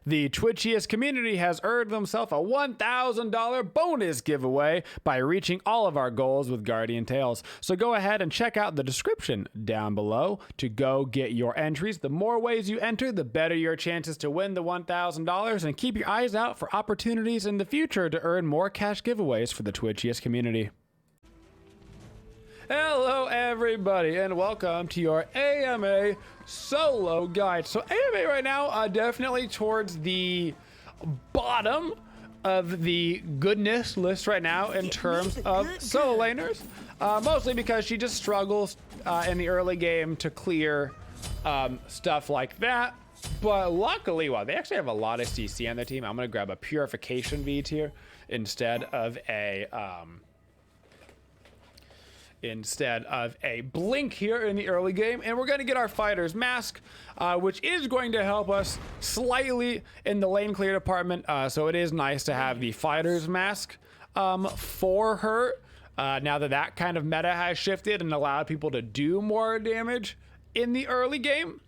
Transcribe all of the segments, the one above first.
The Twitchiest community has earned themselves a $1,000 bonus giveaway by reaching all of our goals with Guardian Tales. So go ahead and check out the description down below to go get your entries. The more ways you enter, the better your chances to win the $1,000, and keep your eyes out for opportunities in the future to earn more cash giveaways for the Twitchiest community. Hello everybody and welcome to your AMA solo guide. So AMA right now definitely towards the bottom of the goodness list right now in terms of solo laners, mostly because she just struggles in the early game to clear stuff like that. But luckily, well, they actually have a lot of CC on their team. I'm gonna grab a purification V tier instead of a blink here in the early game, and we're going to get our fighter's mask, which is going to help us slightly in the lane clear department. So it is nice to have the fighter's mask for her now that kind of meta has shifted and allowed people to do more damage in the early game.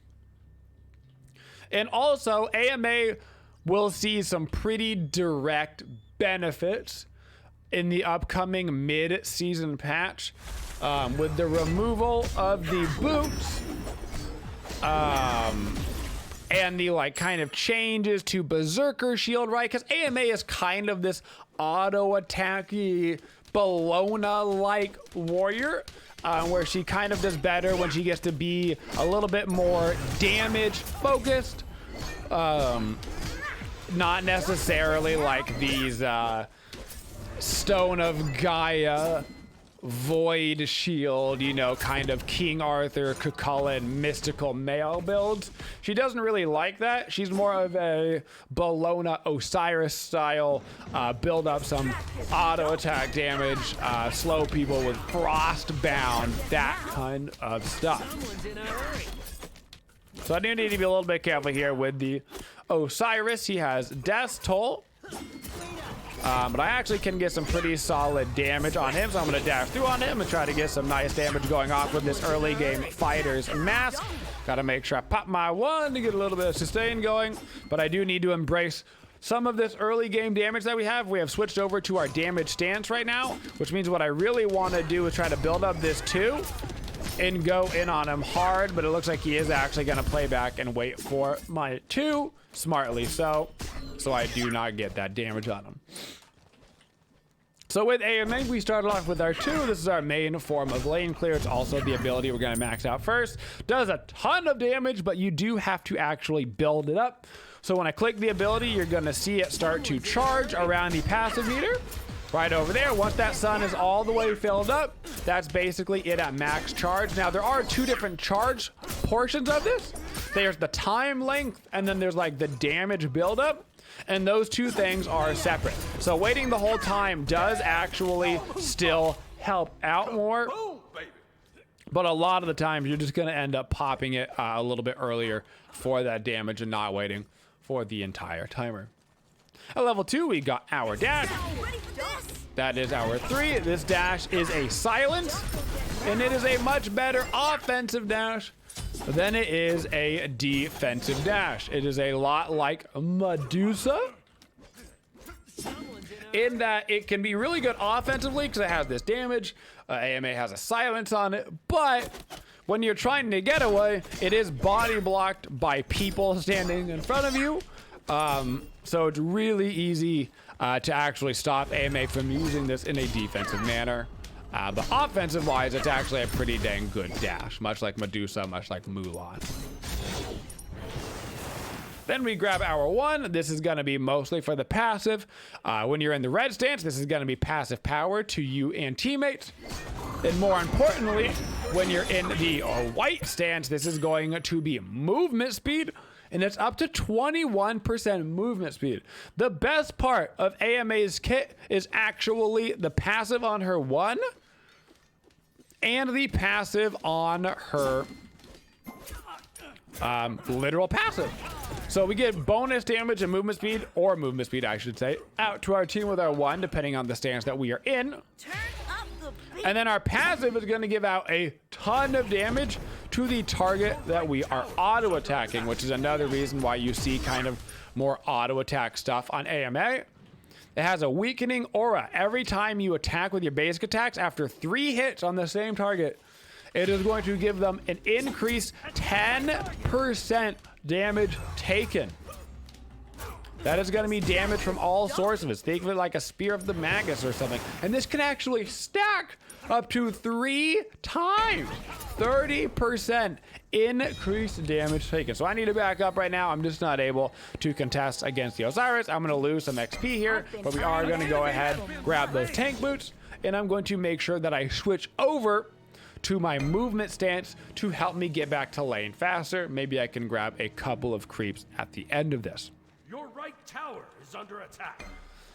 And also AMA will see some pretty direct benefits in the upcoming mid-season patch with the removal of the boots and the like kind of changes to Berserker Shield, right? Because AMA is kind of this auto-attacky Bellona-like warrior where she kind of does better when she gets to be a little bit more damage focused, not necessarily like these Stone of Gaia, Void Shield, you know, kind of King Arthur, Cucullin, mystical male builds. She doesn't really like that. She's more of a Bellona Osiris style, build up some auto attack damage, slow people with frost bound, that kind of stuff. So I do need to be a little bit careful here with the Osiris. He has Death's Toll. But I actually can get some pretty solid damage on him, so I'm going to dash through on him and try to get some nice damage going off with this early game fighter's mask. Got to make sure I pop my one to get a little bit of sustain going, but I do need to embrace some of this early game damage that we have. We have switched over to our damage stance right now, which means what I really want to do is try to build up this 2 and go in on him hard, but it looks like he is actually going to play back and wait for my 2 smartly, so I do not get that damage on him. So with AMA, we started off with our 2. This is our main form of lane clear. It's also the ability we're going to max out first. Does a ton of damage, but you do have to actually build it up. So when I click the ability, you're going to see it start to charge around the passive meter. Right over there. Once that sun is all the way filled up, that's basically it at max charge. Now, there are 2 different charge portions of this. There's the time length, and then there's like the damage buildup. And those 2 things are separate. So waiting the whole time does actually still help out more. But a lot of the times, you're just going to end up popping it a little bit earlier for that damage and not waiting for the entire timer. At level 2, we got our dash. That is our 3. This dash is a silence, and it is a much better offensive dash than it is a defensive dash. It is a lot like Medusa in that it can be really good offensively because it has this damage. AMA has a silence on it, but when you're trying to get away, it is body blocked by people standing in front of you. So it's really easy to actually stop AMA from using this in a defensive manner. But offensive-wise, it's actually a pretty dang good dash, much like Medusa, much like Mulan. Then we grab our 1. This is going to be mostly for the passive. When you're in the red stance, this is going to be passive power to you and teammates. And more importantly, when you're in the white stance, this is going to be movement speed. And it's up to 21% movement speed. The best part of AMA's kit is actually the passive on her 1 and the passive on her literal passive. So we get bonus damage and movement speed, or movement speed I should say, out to our team with our 1, depending on the stance that we are in. And then our passive is going to give out a ton of damage to the target that we are auto attacking, which is another reason why you see kind of more auto attack stuff on AMA. It has a weakening aura. Every time you attack with your basic attacks, after 3 hits on the same target, it is going to give them an increased 10% damage taken. That is going to be damage from all sources. Think of it like a Spear of the Magus or something. And this can actually stack up to 3 times. 30% increased damage taken. So I need to back up right now. I'm just not able to contest against the Osiris. I'm going to lose some XP here, but we are going to go ahead, grab those tank boots, and I'm going to make sure that I switch over to my movement stance to help me get back to lane faster. Maybe I can grab a couple of creeps at the end of this. Your right tower is under attack.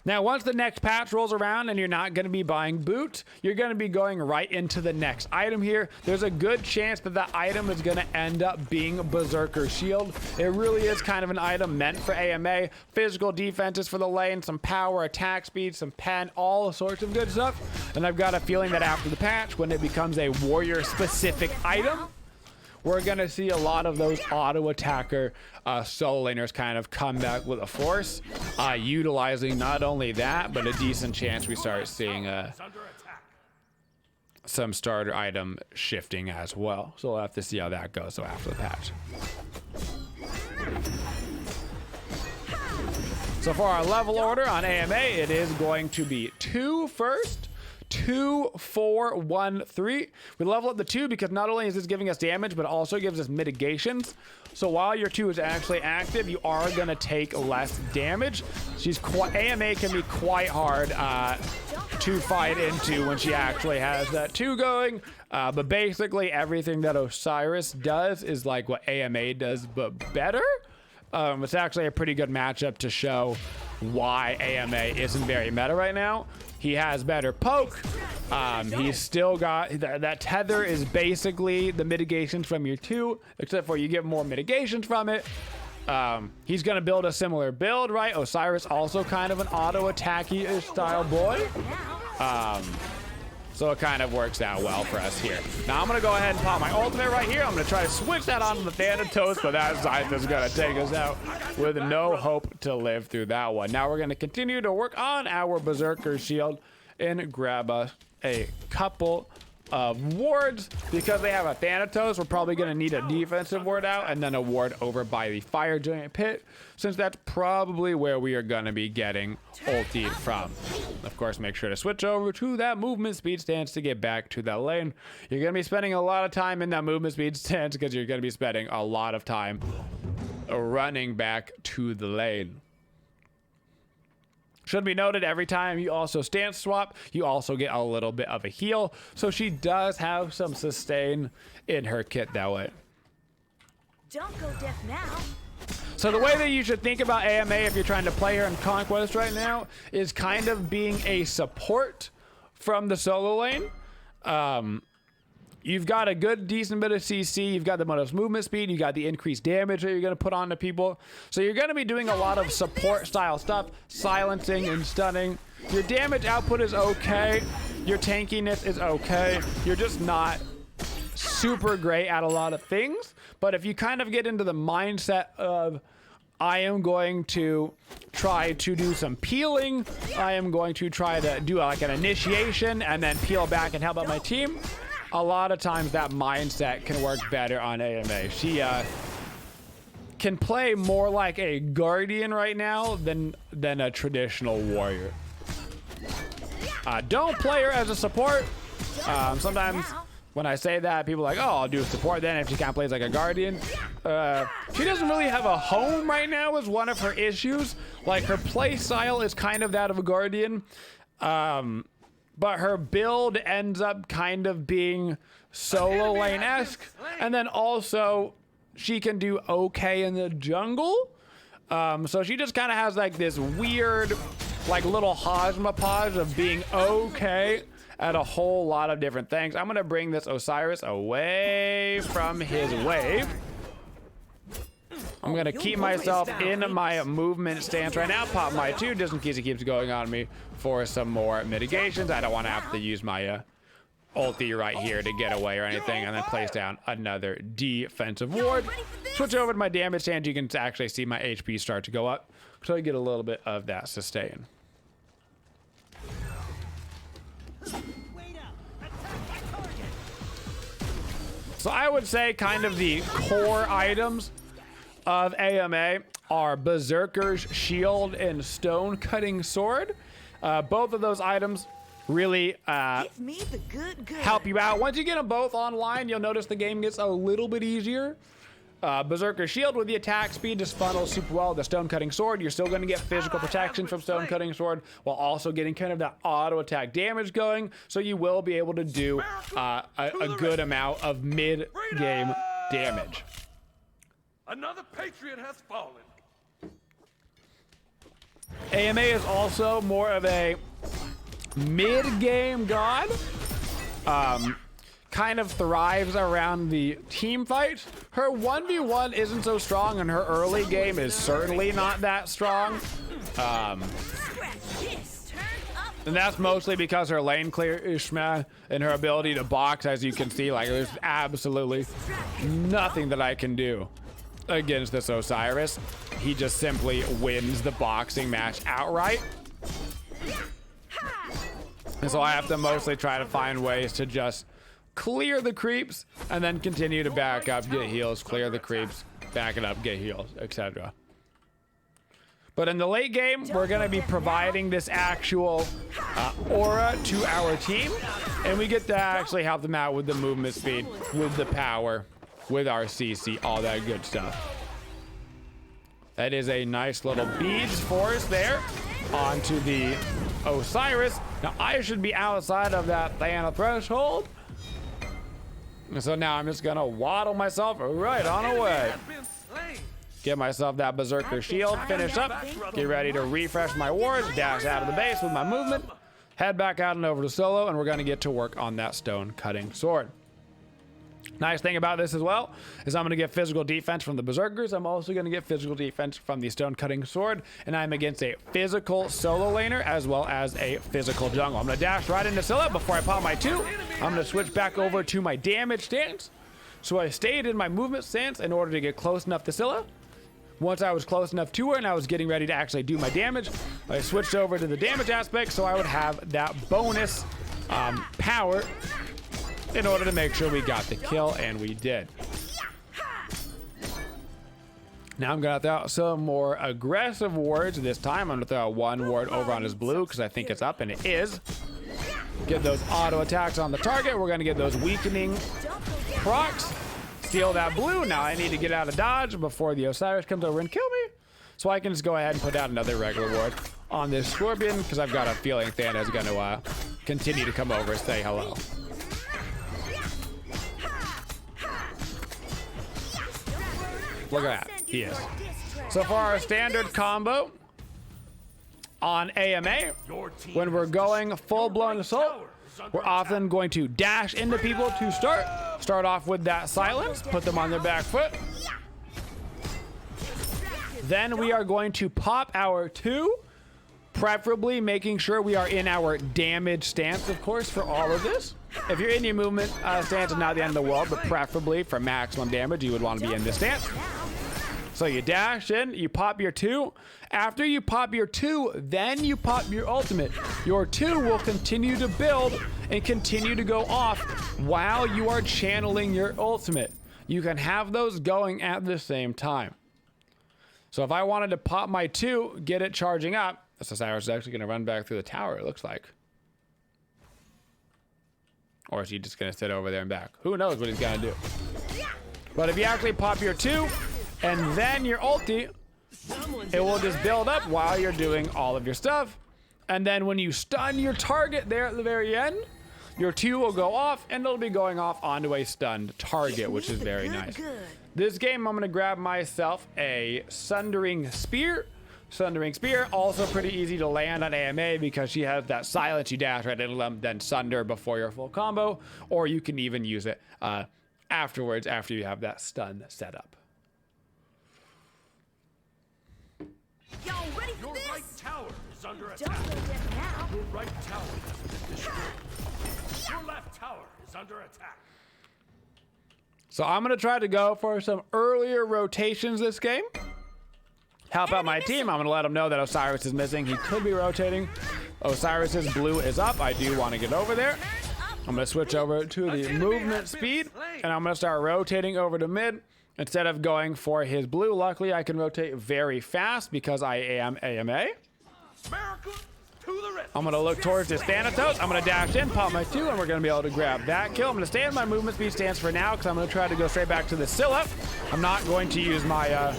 Now, once the next patch rolls around and you're not going to be buying boots, you're going to be going right into the next item here. There's a good chance that the item is going to end up being Berserker Shield. It really is kind of an item meant for AMA. Physical defenses for the lane, some power, attack speed, some pen, all sorts of good stuff. And I've got a feeling that after the patch, when it becomes a warrior-specific item, we're going to see a lot of those auto attacker solo laners kind of come back with a force, utilizing not only that, but a decent chance we start seeing some starter item shifting as well. So we'll have to see how that goes after the patch. So for our level order on AMA, it is going to be 2 first. 2, 4, 1, 3. We level up the 2 because not only is this giving us damage, but also gives us mitigations. So while your 2 is actually active, you are going to take less damage. AMA can be quite hard to fight into when she actually has that 2 going. But basically everything that Osiris does is like what AMA does, but better. It's actually a pretty good matchup to show why AMA isn't very meta right now. He has better poke. He's still got that tether is basically the mitigations from your 2, except for you get more mitigations from it. He's gonna build a similar build, right? Osiris also kind of an auto attacky style boy. So it kind of works out well for us here. Now I'm gonna go ahead and pop my ultimate right here. I'm gonna try to switch that onto the Thanatos, but that Scythe is gonna take us out with no hope to live through that one. Now we're gonna continue to work on our Berserker Shield and grab us a couple of wards. Because they have a Thanatos, we're probably gonna need a defensive ward out and then a ward over by the Fire Giant Pit, since that's probably where we are gonna be getting ultied from. Of course, make sure to switch over to that movement speed stance to get back to that lane. You're gonna be spending a lot of time in that movement speed stance because you're gonna be spending a lot of time running back to the lane. Should be noted, every time you also stance swap, you also get a little bit of a heal. So she does have some sustain in her kit that way. Don't go deaf now. So the way that you should think about AMA if you're trying to play her in Conquest right now is kind of being a support from the solo lane. You've got a good, decent bit of CC. You've got the most movement speed. You got the increased damage that you're going to put onto people. So you're going to be doing a lot of support style stuff, silencing and stunning. Your damage output is okay. Your tankiness is okay. You're just not super great at a lot of things. But if you kind of get into the mindset of, I am going to try to do some peeling, I am going to try to do like an initiation and then peel back and help out my team, a lot of times that mindset can work better on AMA. She can play more like a guardian right now than a traditional warrior. Don't play her as a support. Sometimes when I say that, people are like, oh, I'll do a support then if she can't play as like a guardian. She doesn't really have a home right now is one of her issues. Like her play style is kind of that of a guardian. But her build ends up kind of being solo lane-esque. And then also, she can do okay in the jungle. So she just kind of has like this weird, like little hodgepodge of being okay at a whole lot of different things. I'm going to bring this Osiris away from his wave. I'm going to keep myself in my movement stance right now. Pop my 2 just in case he keeps going on me for some more mitigations. I don't want to have to use my ulti right here to get away or anything, and then place down another defensive ward. Switch over to my damage stand. You can actually see my HP start to go up, so I get a little bit of that sustain. So I would say kind of the core items of AMA are Berserker's Shield and Stone Cutting Sword. Both of those items really Give me the good. help you out. Once you get them both online, you'll notice the game gets a little bit easier. Berserker Shield with the attack speed just funnels super well. The Stone Cutting Sword, you're still going to get physical protection from Stone Cutting Sword while also getting kind of that auto attack damage going. So you will be able to do a good amount of mid-game damage. Another patriot has fallen. AMA is also more of a mid-game god. Kind of thrives around the team fight. Her 1v1 isn't so strong, and her early game is certainly not that strong. And that's mostly because her lane clear is shmeh, and her ability to box, as you can see, like there's absolutely nothing that I can do against this Osiris. He just simply wins the boxing match outright. And so I have to mostly try to find ways to just clear the creeps and then continue to back up, get heals, clear the creeps, back it up, get heals, etc. But in the late game, we're going to be providing this actual aura to our team, and we get to actually help them out with the movement speed, with the power, with our CC, all that good stuff. That is a nice little beads force there onto the Osiris. Now I should be outside of that Thana threshold. So now I'm just gonna waddle myself right on away. Get myself that Berserker Shield, finish up, get ready to refresh my wards, dash out of the base with my movement, head back out and over to solo, and we're gonna get to work on that Stone Cutting Sword. Nice thing about this as well is I'm going to get physical defense from the Berserkers. I'm also going to get physical defense from the Stone Cutting Sword, and I'm against a physical solo laner as well as a physical jungle. I'm going to dash right into Scylla before I pop my 2. I'm going to switch back over to my damage stance. So I stayed in my movement stance in order to get close enough to Scylla. Once I was close enough to her and I was getting ready to actually do my damage, I switched over to the damage aspect so I would have that bonus power in order to make sure we got the kill, and we did. Now I'm gonna throw out some more aggressive wards this time. I'm gonna throw out one ward over on his blue because I think it's up, and it is. Get those auto attacks on the target. We're gonna get those weakening procs. Steal that blue. Now I need to get out of dodge before the Osiris comes over and kill me. So I can just go ahead and put out another regular ward on this Scorpion because I've got a feeling Thana is gonna continue to come over and say hello. Look at that, he is. So for our standard combo on AMA, when we're going full-blown assault, we're often going to dash into people to start off with that silence, put them on their back foot. Then we are going to pop our 2, preferably making sure we are in our damage stance, of course, for all of this. If you're in your movement stance, it's not the end of the world, but preferably for maximum damage, you would want to be in this stance. So you dash in, you pop your 2. After you pop your 2, then you pop your ultimate. Your 2 will continue to build and continue to go off while you are channeling your ultimate. You can have those going at the same time. So if I wanted to pop my 2, get it charging up, this Osiris is actually going to run back through the tower, it looks like. Or is he just going to sit over there and back? Who knows what he's going to do. But if you actually pop your 2 and then your ulti, it will just build up while you're doing all of your stuff. And then when you stun your target there at the very end, your 2 will go off and it'll be going off onto a stunned target, which is very nice. This game, I'm going to grab myself a Sundering Spear. Sundering Spear, also pretty easy to land on AMA because she has that silence. You dash right into them, then Sunder before your full combo, or you can even use it afterwards after you have that stun set up. Y'all ready for Your this? right tower is under Don't attack. go deaf now. Your right tower has been destroyed. Your left tower is under attack. So I'm going to try to go for some earlier rotations this game. Help out my team. I'm going to let them know that Osiris is missing. He could be rotating. Osiris's blue is up. I do want to get over there. I'm going to switch over to the movement speed, and I'm going to start rotating over to mid. Instead of going for his blue, luckily I can rotate very fast because I am AMA. I'm going to look towards this Thanatos. I'm going to dash in, pop my 2, and we're going to be able to grab that kill. I'm going to stay in my movement speed stance for now because I'm going to try to go straight back to the Scylla. I'm not going to use my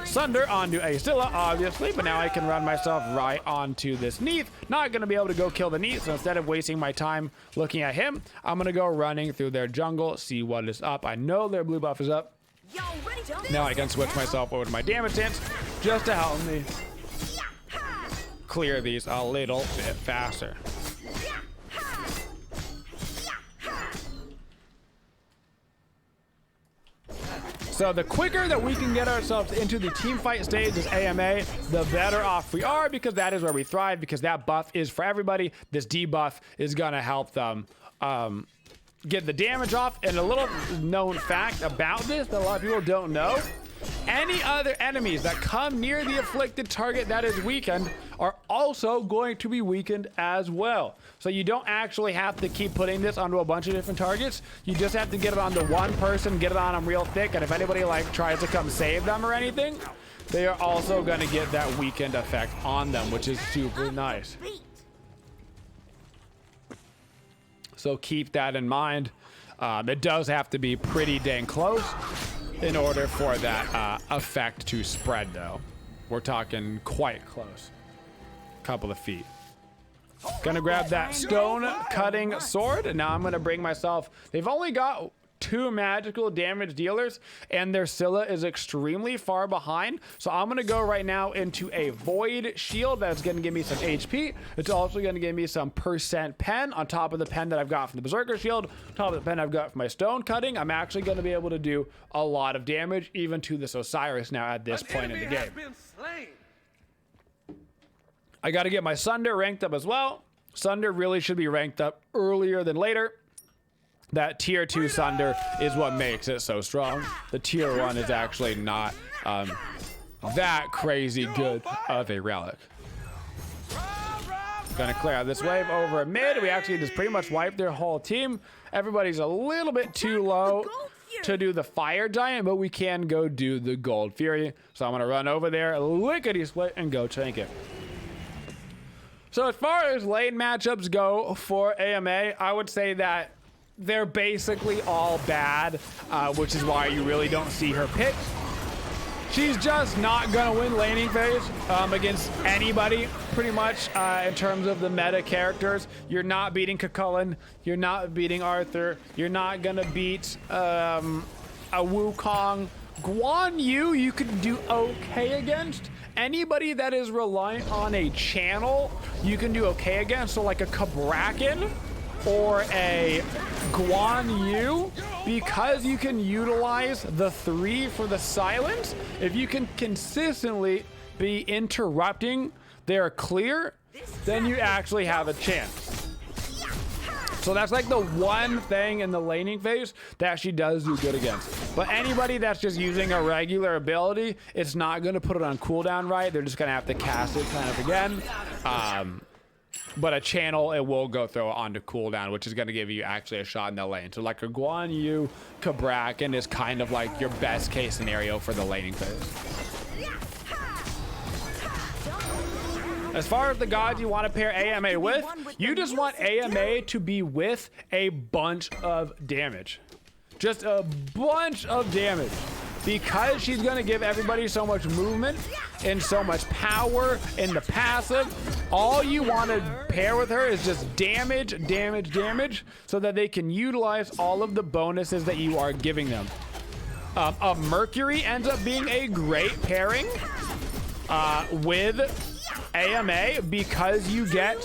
Sunder onto a Scylla, obviously, but now I can run myself right onto this Neath. Not going to be able to go kill the Neath, so instead of wasting my time looking at him, I'm going to go running through their jungle, see what is up. I know their blue buff is up. Now I can switch myself over to my damage stance just to help me clear these a little bit faster. So the quicker that we can get ourselves into the team fight stage as AMA, the better off we are, because that is where we thrive, because that buff is for everybody. This debuff is gonna help them get the damage off. And a little known fact about this that a lot of people don't know: any other enemies that come near the afflicted target that is weakened are also going to be weakened as well. So you don't actually have to keep putting this onto a bunch of different targets. You just have to get it onto one person, get it on them real thick, and if anybody like tries to come save them or anything, they are also going to get that weakened effect on them, which is super nice. So keep that in mind. It does have to be pretty dang close in order for that effect to spread, though. We're talking quite close. Couple of feet. Gonna grab that stone cutting sword, and now I'm gonna bring myself. They've only got 2 magical damage dealers, and their Scylla is extremely far behind. So I'm gonna go right now into a void shield that's gonna give me some HP. It's also gonna give me some percent pen on top of the pen that I've got from the Berserker shield, on top of the pen I've got from my stone cutting. I'm actually gonna be able to do a lot of damage even to this Osiris now at this point in the game. I got to get my Sunder ranked up as well. Sunder really should be ranked up earlier than later. That tier 2 Sunder is what makes it so strong. The tier 1 is actually not that crazy good of a relic. Gonna clear out this wave over mid. We actually just pretty much wiped their whole team. Everybody's a little bit too low to do the fire giant, but we can go do the gold fury. So I'm gonna run over there, lickety split, and go tank it. So as far as lane matchups go for AMA, I would say that they're basically all bad, which is why you really don't see her picked. She's just not gonna win laning phase against anybody, pretty much, in terms of the meta characters. You're not beating Cucullin, you're not beating Arthur, you're not gonna beat a Wukong. Guan Yu you could do okay against. Anybody that is reliant on a channel, you can do okay against. So like a Kabrakan or a Guan Yu, because you can utilize the 3 for the silence. If you can consistently be interrupting their clear, then you actually have a chance. So that's like the one thing in the laning phase that she does do good against. But anybody that's just using a regular ability, it's not going to put it on cooldown right. They're just going to have to cast it kind of again. But a channel, it will go throw it onto cooldown, which is going to give you actually a shot in the lane. So like a Guan Yu, Kabrakan is kind of like your best case scenario for the laning phase. As far as the gods you want to pair AMA with, you just want AMA to be with a bunch of damage. Just a bunch of damage. Because she's going to give everybody so much movement and so much power in the passive, all you want to pair with her is just damage, damage, damage, so that they can utilize all of the bonuses that you are giving them. A Mercury ends up being a great pairing with AMA, because you get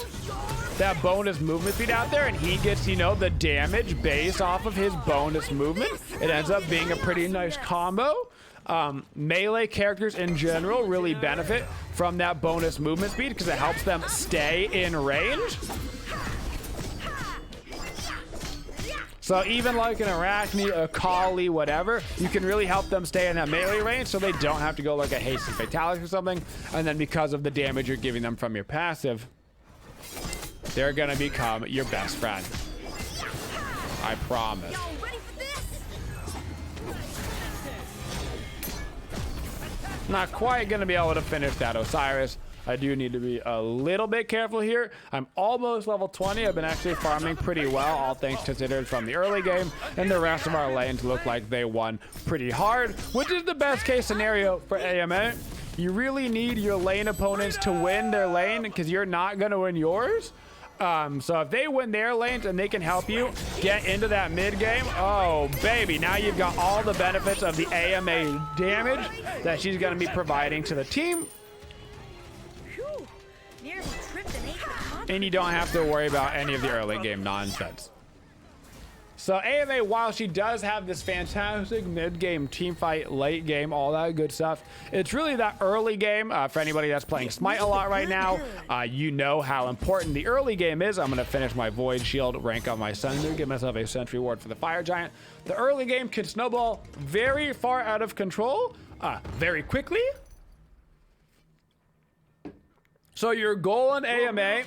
that bonus movement speed out there, and he gets, you know, the damage based off of his bonus movement. It ends up being a pretty nice combo. Melee characters in general really benefit from that bonus movement speed because it helps them stay in range. So even like an Arachne, a Kali, whatever, you can really help them stay in that melee range so they don't have to go like a hasten fatality or something. And then because of the damage you're giving them from your passive, they're gonna become your best friend. I promise. Y'all ready for this? Not quite gonna be able to finish that Osiris. I do need to be a little bit careful here. I'm almost level 20. I've been actually farming pretty well, all things considered, from the early game, and the rest of our lanes look like they won pretty hard, which is the best case scenario for AMA. You really need your lane opponents to win their lane because you're not gonna win yours. So if they win their lanes and they can help you get into that mid game, oh baby, now you've got all the benefits of the AMA damage that she's gonna be providing to the team. Whew. Nearly tripped and ate the contract. And you don't have to worry about any of the early game nonsense. So AMA, while she does have this fantastic mid-game team fight, late game, all that good stuff, it's really that early game. For anybody that's playing Smite a lot right now, you know how important the early game is. I'm going to finish my Void Shield, rank up my Sunder, give myself a Sentry Ward for the Fire Giant. The early game can snowball very far out of control, very quickly. So your goal in AMA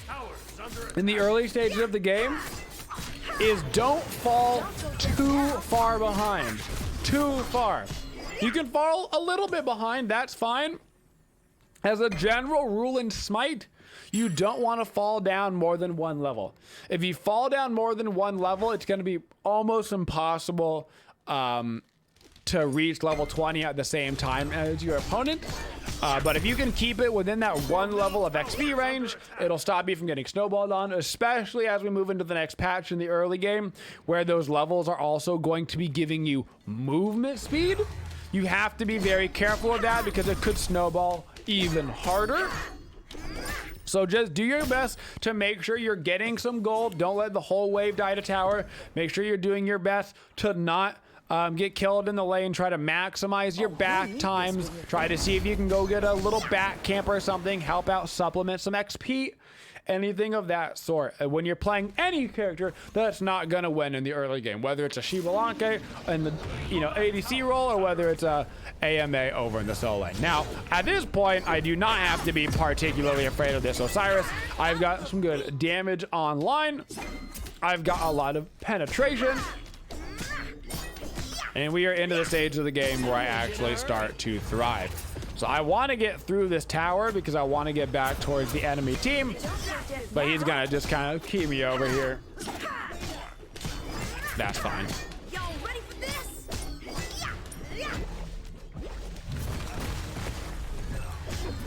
in the early stages of the game is don't fall too far behind. Too far. You can fall a little bit behind, that's fine. As a general rule in Smite, you don't want to fall down more than one level. If you fall down more than one level, it's going to be almost impossible to reach level 20 at the same time as your opponent. But if you can keep it within that one level of XP range, it'll stop you from getting snowballed on, especially as we move into the next patch in the early game, where those levels are also going to be giving you movement speed. You have to be very careful with that because it could snowball even harder. So just do your best to make sure you're getting some gold. Don't let the whole wave die to tower. Make sure you're doing your best to not get killed in the lane. Try to maximize your back times. Try to see if you can go get a little back camp or something. Help out, supplement some XP. Anything of that sort. When you're playing any character that's not gonna win in the early game, whether it's a Shivalanke in the ADC role or whether it's a AMA over in the solo lane. Now, at this point, I do not have to be particularly afraid of this Osiris. I've got some good damage online. I've got a lot of penetration. And we are into the stage of the game where I actually start to thrive. So I want to get through this tower because I want to get back towards the enemy team. But he's going to just kind of keep me over here. That's fine. Y'all ready for this?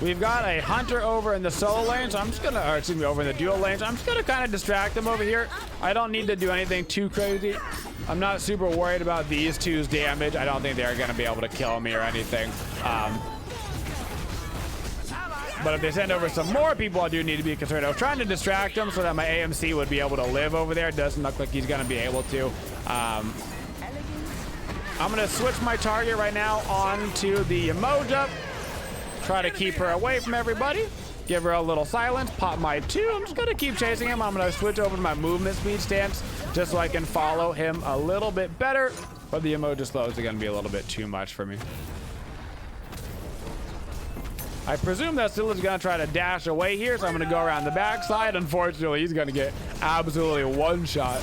We've got a Hunter over in the solo lane, so I'm just gonna, or excuse me, over in the dual lanes. I'm just gonna kind of distract them over here. I don't need to do anything too crazy. I'm not super worried about these two's damage. I don't think they're gonna be able to kill me or anything. But if they send over some more people, I do need to be concerned. I was trying to distract them so that my AMC would be able to live over there. It doesn't look like he's gonna be able to. I'm gonna switch my target right now onto the Woojer. Try to keep her away from everybody. Give her a little silence. Pop my 2. I'm just gonna keep chasing him. I'm gonna switch over to my movement speed stance just so I can follow him a little bit better. But the emoji slows are gonna be a little bit too much for me. I presume that Scylla's gonna try to dash away here, so I'm gonna go around the backside. Unfortunately, he's gonna get absolutely one shot.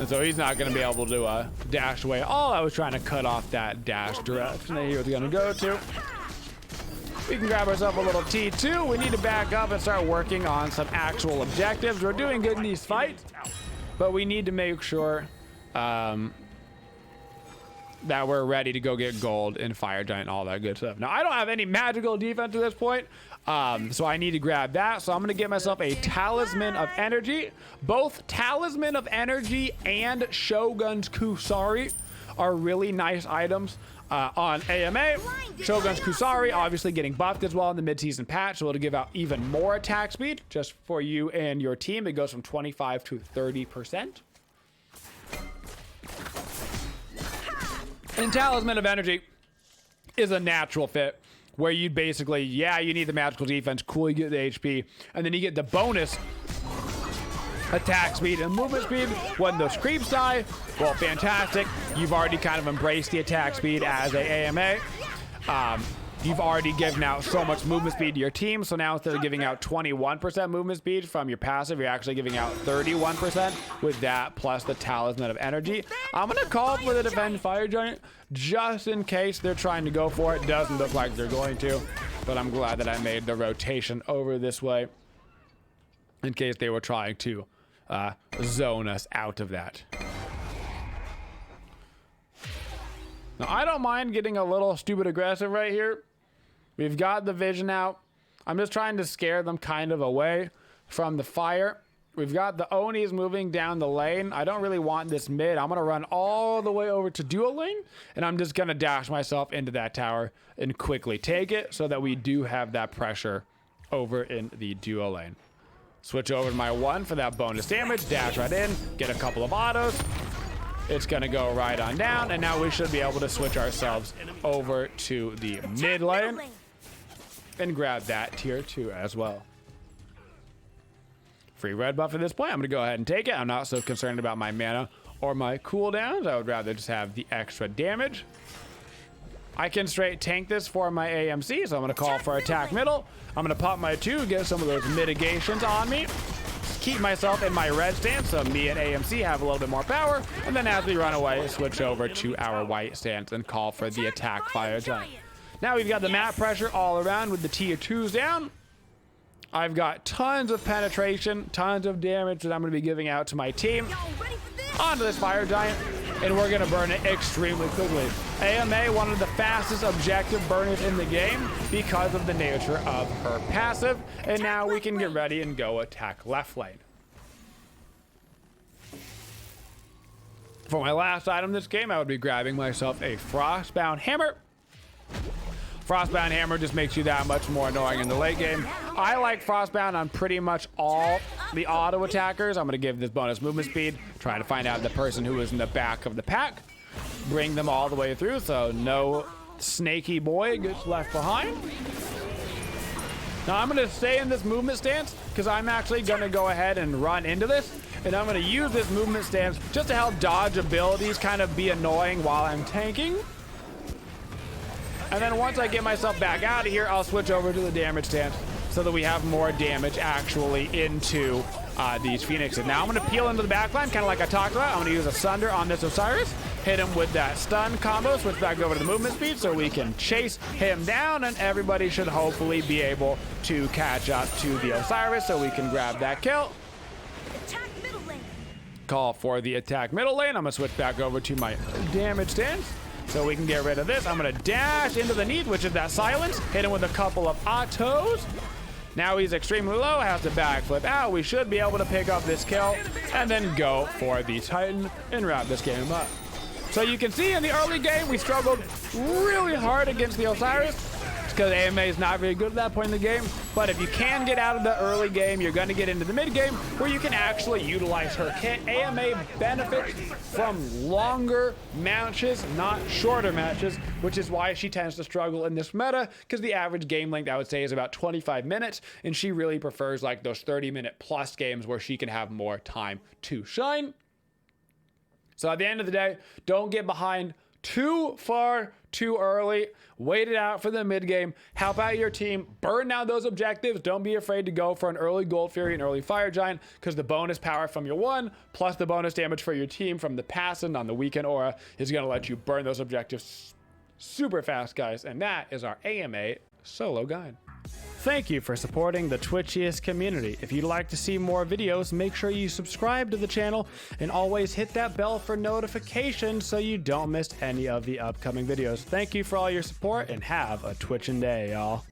And so he's not gonna be able to dash away. All I was trying to cut off that dash direction that he was gonna go to. We can grab ourselves a little T2. We need to back up and start working on some actual objectives. We're doing good in these fights, but we need to make sure that we're ready to go get gold in Fire Giant and all that good stuff. Now, I don't have any magical defense at this point, so I need to grab that. So I'm going to get myself a Talisman of Energy. Both Talisman of Energy and Shogun's Kusari are really nice items. On AMA, Shogun's Kusari obviously getting buffed as well in the mid-season patch, so it'll give out even more attack speed just for you and your team. It goes from 25 to 30%. And Talisman of Energy is a natural fit where you basically, yeah, you need the magical defense, cool, you get the HP, and then you get the bonus attack speed and movement speed when those creeps die. Well, fantastic. You've already kind of embraced the attack speed as a AMA. You've already given out so much movement speed to your team, so now instead of giving out 21% movement speed from your passive, you're actually giving out 31% with that plus the Talisman of Energy. I'm going to call for the Defend Fire Giant just in case they're trying to go for it. Doesn't look like they're going to, but I'm glad that I made the rotation over this way in case they were trying to zone us out of that. Now, I don't mind getting a little stupid aggressive right here. We've got the vision out. I'm just trying to scare them kind of away from the fire. We've got the Onis moving down the lane. I don't really want this mid. I'm going to run all the way over to dual lane, and I'm just going to dash myself into that tower and quickly take it so that we do have that pressure over in the dual lane. Switch over to my 1 for that bonus damage. Dash right in. Get a couple of autos. It's going to go right on down, and now we should be able to switch ourselves over to the mid lane and grab that tier 2 as well. Free red buff at this point. I'm going to go ahead and take it. I'm not so concerned about my mana or my cooldowns. I would rather just have the extra damage. I can straight tank this for my AMC, so I'm going to call for attack middle. I'm going to pop my 2, get some of those mitigations on me. Keep myself in my red stance so me and AMC have a little bit more power, and then as we run away, switch over to our white stance and call for the attack fire giant. Now we've got the map pressure all around with the tier 2s down. I've got tons of penetration, tons of damage that I'm going to be giving out to my team onto this fire giant, and we're going to burn it extremely quickly. AMA, one of the fastest objective burners in the game because of the nature of her passive, and now we can get ready and go attack left lane. For my last item this game, I would be grabbing myself a Frostbound Hammer. Frostbound Hammer just makes you that much more annoying in the late game. I like Frostbound on pretty much all the auto attackers. I'm going to give this bonus movement speed, try to find out the person who is in the back of the pack, bring them all the way through so no snaky boy gets left behind. Now I'm going to stay in this movement stance because I'm actually going to go ahead and run into this, and I'm going to use this movement stance just to help dodge abilities kind of be annoying while I'm tanking. And then once I get myself back out of here, I'll switch over to the damage stance so that we have more damage actually into these Phoenixes. Now I'm going to peel into the backline, kind of like I talked about. I'm going to use a Sunder on this Osiris, hit him with that stun combo, switch back over to the movement speed so we can chase him down, and everybody should hopefully be able to catch up to the Osiris so we can grab that kill. Attack middle lane. Call for the attack middle lane. I'm going to switch back over to my damage stance so we can get rid of this. I'm going to dash into the Neath, which is that silence. Hit him with a couple of autos. Now he's extremely low, has to backflip out. We should be able to pick up this kill and then go for the Titan and wrap this game up. So you can see in the early game, we struggled really hard against the Osiris because AMA is not very good at that point in the game. But if you can get out of the early game, you're going to get into the mid game where you can actually utilize her kit. AMA benefits from longer matches, not shorter matches, which is why she tends to struggle in this meta, because the average game length, I would say, is about 25 minutes, and she really prefers like those 30-minute plus games where she can have more time to shine. So at the end of the day, don't get behind too far too early. Wait it out for the mid game. Help out your team. Burn down those objectives. Don't be afraid to go for an early Gold Fury and early Fire Giant, because the bonus power from your 1 plus the bonus damage for your team from the Passant on the Weekend Aura is going to let you burn those objectives super fast, guys. And that is our AMA solo guide. Thank you for supporting the Twitchiest community. If you'd like to see more videos, make sure you subscribe to the channel and always hit that bell for notifications so you don't miss any of the upcoming videos. Thank you for all your support and have a Twitchin' day, y'all.